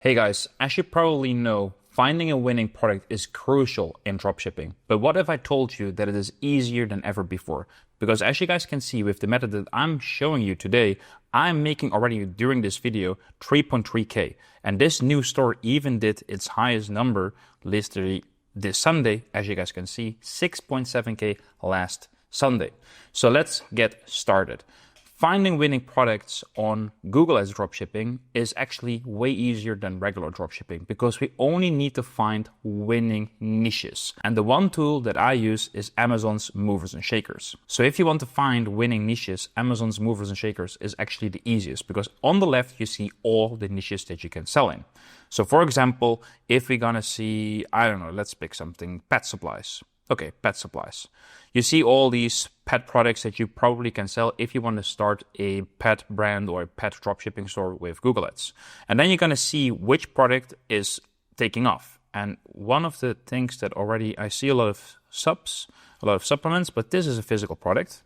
Hey guys, as you probably know, finding a winning product is crucial in dropshipping. But what if I told you that it is easier than ever before? Because as you guys can see with the method that I'm showing you today, I'm making already during this video 3.3K. And this new store even did its highest number literally this Sunday, as you guys can see, 6.7K last Sunday. So let's get started. Finding winning products on Google as dropshipping is actually way easier than regular dropshipping because we only need to find winning niches. And the one tool that I use is Amazon's movers and shakers. So if you want to find winning niches, Amazon's movers and shakers is actually the easiest because on the left you see all the niches that you can sell in. So for example, if we're gonna see, I don't know, let's pick something, pet supplies. Okay, pet supplies. You see all these pet products that you probably can sell if you want to start a pet brand or a pet dropshipping store with Google Ads. And then you're going to see which product is taking off. And one of the things that already I see a lot of supplements, but this is a physical product.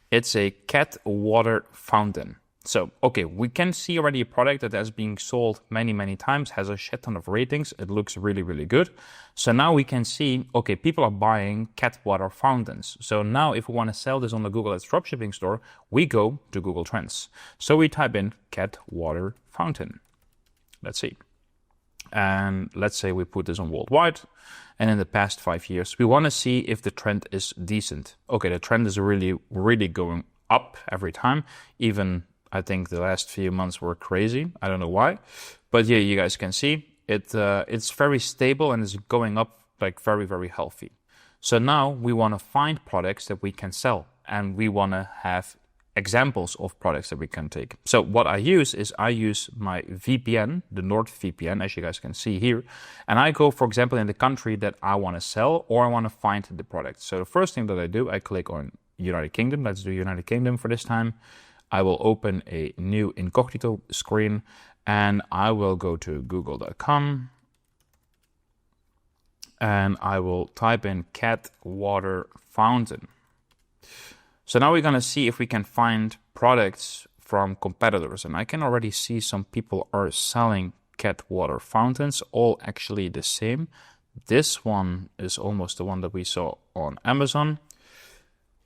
It's a cat water fountain. So, okay, we can see already a product that has been sold many times, has a shit ton of ratings. It looks really good. So now we can see, okay, people are buying cat water fountains. So now if we want to sell this on the Google Ads dropshipping store, we go to Google Trends. So we type in cat water fountain. Let's see. And let's say we put this on worldwide. And in the past 5 years, we want to see if the trend is decent. Okay, the trend is really going up every time. Even I think the last few months were crazy. I don't know why. But yeah, you guys can see it's very stable and is going up like very healthy. So now we want to find products that we can sell and we want to have examples of products that we can take. So what I use is I use my VPN, the NordVPN, as you guys can see here. And I go, for example, in the country that I want to sell or I want to find the product. So the first thing that I do, I click on United Kingdom. Let's do United Kingdom for this time. I will open a new incognito screen and I will go to google.com and I will type in cat water fountain. So now we're going to see if we can find products from competitors. And I can already see some people are selling cat water fountains, all actually the same. This one is almost the one that we saw on Amazon.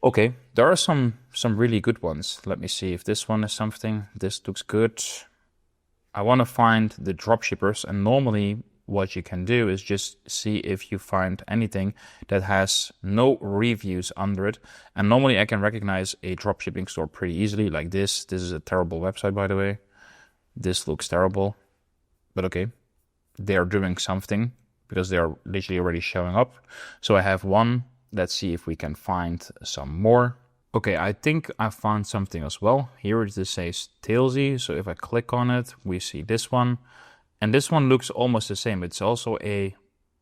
Okay, there are some really good ones. Let me see if this one is something. This looks good. I want to find the dropshippers, and normally what you can do is just see if you find anything that has no reviews under it. And normally I can recognize a dropshipping store pretty easily, like this. This is a terrible website, by the way. This looks terrible, but okay. They are doing something because they are literally already showing up. So I have one. Let's see if we can find some more. Okay, I think I found something as well. Here it says Tailsy. So if I click on it, we see this one. And this one looks almost the same. It's also a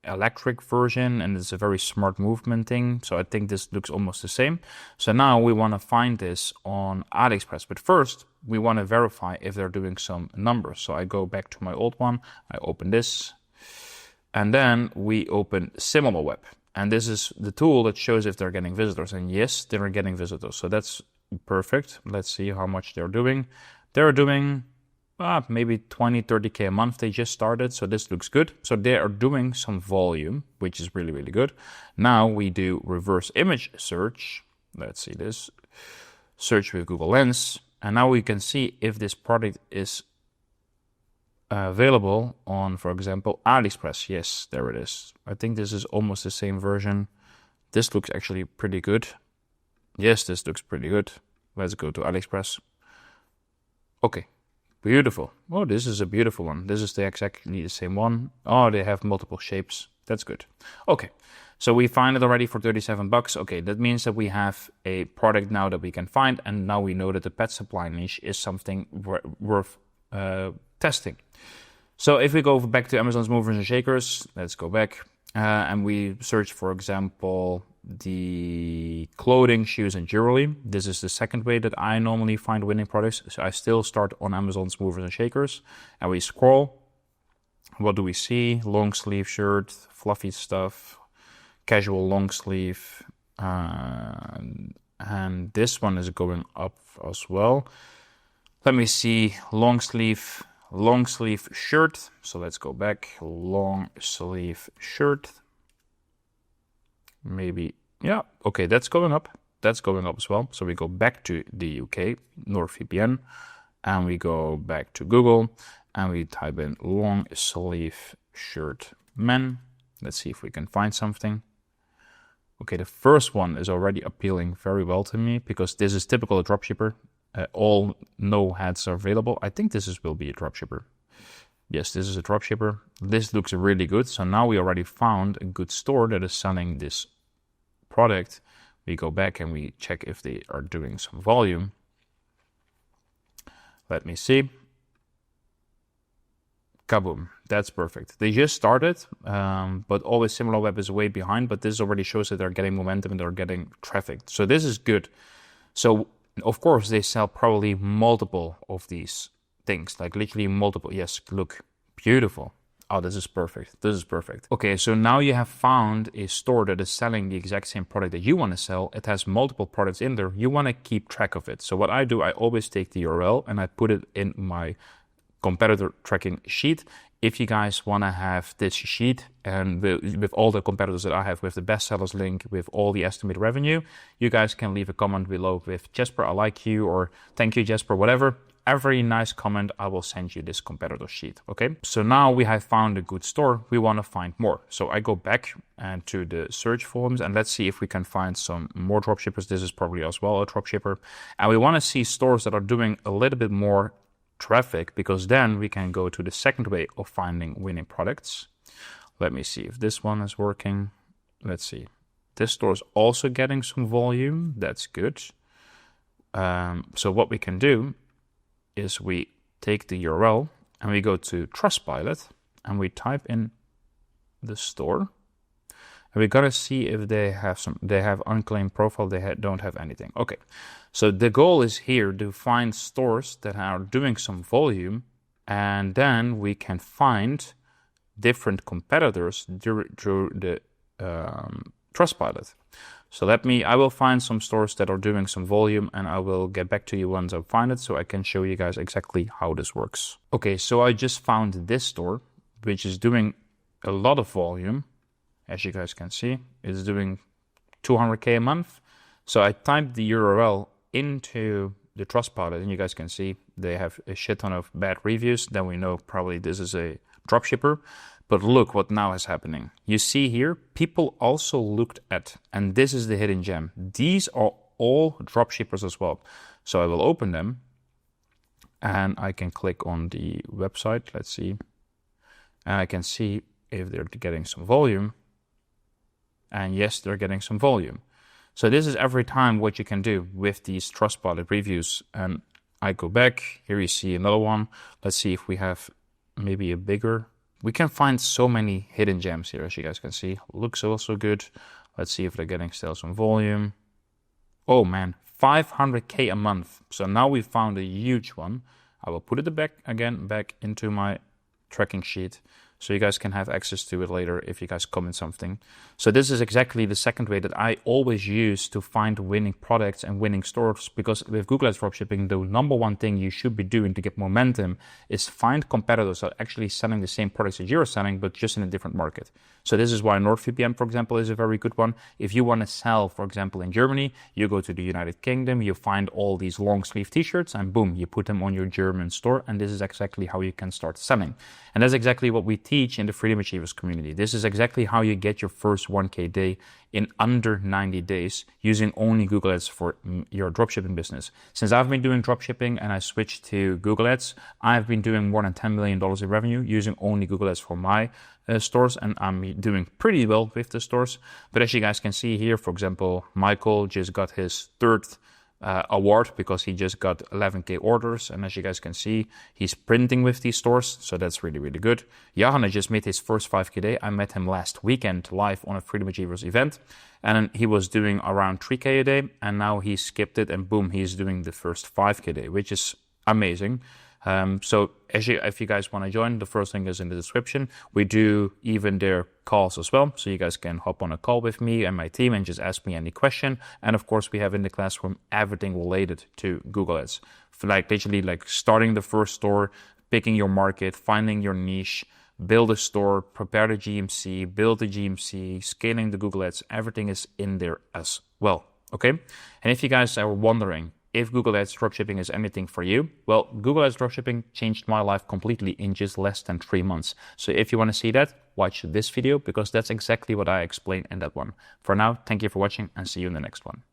electric version and it's a very smart movement thing. So I think this looks almost the same. So now we want to find this on AliExpress. But first, we want to verify if they're doing some numbers. So I go back to my old one. I open this. And then we open SimilarWeb. And this is the tool that shows if they're getting visitors. And yes, they're getting visitors. So that's perfect. Let's see how much they're doing. They're doing maybe 20, 30K a month. They just started. So this looks good. So they are doing some volume, which is really good. Now we do reverse image search. Let's see this. Search with Google Lens. And now we can see if this product is available on, for example, AliExpress. Yes, there it is. I think this is almost the same version. This looks actually pretty good. Yes, this looks pretty good. Let's go to AliExpress. Okay, beautiful. Oh, this is a beautiful one. This is exactly the same one. Oh, they have multiple shapes. That's good. Okay, so we find it already for $37. Okay, that means that we have a product now that we can find, and now we know that the pet supply niche is something worth testing. So if we go back to Amazon's movers and shakers, let's go back and we search, for example, the clothing, shoes, and jewelry. This is the second way that I normally find winning products. So I still start on Amazon's movers and shakers and we scroll. What do we see? Long sleeve shirt, fluffy stuff, casual long sleeve, and this one is going up as well. Let me see, long sleeve long sleeve shirt. So let's go back, long sleeve shirt. Maybe, yeah, okay, that's going up. That's going up as well. So we go back to the UK, NordVPN, and we go back to Google, and we type in long sleeve shirt men. Let's see if we can find something. Okay, the first one is already appealing very well to me because this is typical of dropshipper. All no hats are available. I think will be a dropshipper. Yes, this is a dropshipper. This looks really good. So now we already found a good store that is selling this product. We go back and we check if they are doing some volume. Let me see. Kaboom. That's perfect. They just started, but always SimilarWeb is way behind, but this already shows that they're getting momentum and they're getting traffic. So this is good. So of course they sell probably multiple of these things, like literally multiple. Yes, look, beautiful. Oh, this is perfect. This is perfect. Okay, so now you have found a store that is selling the exact same product that you want to sell. It has multiple products in there. You want to keep track of it. So what I do, I always take the URL and I put it in my competitor tracking sheet. If you guys want to have this sheet and with all the competitors that I have, with the bestsellers link, with all the estimated revenue, you guys can leave a comment below with Jesper, I like you, or thank you, Jesper, whatever. Every nice comment, I will send you this competitor sheet, okay? So now we have found a good store. We want to find more. So I go back and to the search forums and let's see if we can find some more dropshippers. This is probably as well a dropshipper. And we want to see stores that are doing a little bit more traffic, because then we can go to the second way of finding winning products. Let me see if this one is working. Let's see. This store is also getting some volume. That's good. So what we can do is we take the URL and we go to Trustpilot and we type in the store. And we gotta see if they have unclaimed profile, don't have anything. Okay, so the goal is here to find stores that are doing some volume, and then we can find different competitors through the Trustpilot. So I will find some stores that are doing some volume and I will get back to you once I find it so I can show you guys exactly how this works. Okay, so I just found this store, which is doing a lot of volume. As you guys can see, it's doing 200K a month. So I typed the URL into the Trustpilot and you guys can see they have a shit ton of bad reviews. Then we know probably this is a dropshipper. But look what now is happening. You see here, people also looked at, and this is the hidden gem. These are all dropshippers as well. So I will open them and I can click on the website. Let's see. And I can see if they're getting some volume. And yes, they're getting some volume. So this is every time what you can do with these Trustpilot reviews. And I go back, here you see another one. Let's see if we have maybe a bigger. We can find so many hidden gems here, as you guys can see. Looks also good. Let's see if they're getting still some volume. Oh man, 500K a month. So now we found a huge one. I will put it back into my tracking sheet so you guys can have access to it later if you guys comment something. So this is exactly the second way that I always use to find winning products and winning stores, because with Google Ads dropshipping, the number one thing you should be doing to get momentum is find competitors that are actually selling the same products that you're selling, but just in a different market. So this is why NordVPN, for example, is a very good one. If you want to sell, for example, in Germany, you go to the United Kingdom, you find all these long sleeve t-shirts and boom, you put them on your German store. And this is exactly how you can start selling. And that's exactly what we teach in the Freedom Achievers community. This is exactly how you get your first 1K day in under 90 days using only Google Ads for your dropshipping business. Since I've been doing dropshipping and I switched to Google Ads, I've been doing more than $10 million in revenue using only Google Ads for my stores, and I'm doing pretty well with the stores. But as you guys can see here, for example, Michael just got his third award because he just got 11K orders, and as you guys can see, he's printing with these stores, so that's really, really good. Johanna just made his first 5K day. I met him last weekend live on a Freedom Achievers event, and he was doing around 3K a day, and now he skipped it, and boom, he's doing the first 5K day, which is amazing. So if you guys want to join, the first link is in the description. We do even their calls as well, so you guys can hop on a call with me and my team and just ask me any question. And of course, we have in the classroom everything related to Google Ads, like literally like starting the first store, picking your market, finding your niche, build a store, prepare the GMC, build the GMC, scaling the Google Ads, everything is in there as well, okay? And if you guys are wondering if Google Ads dropshipping is anything for you, well, Google Ads dropshipping changed my life completely in just less than 3 months. So if you want to see that, watch this video because that's exactly what I explained in that one. For now, thank you for watching and see you in the next one.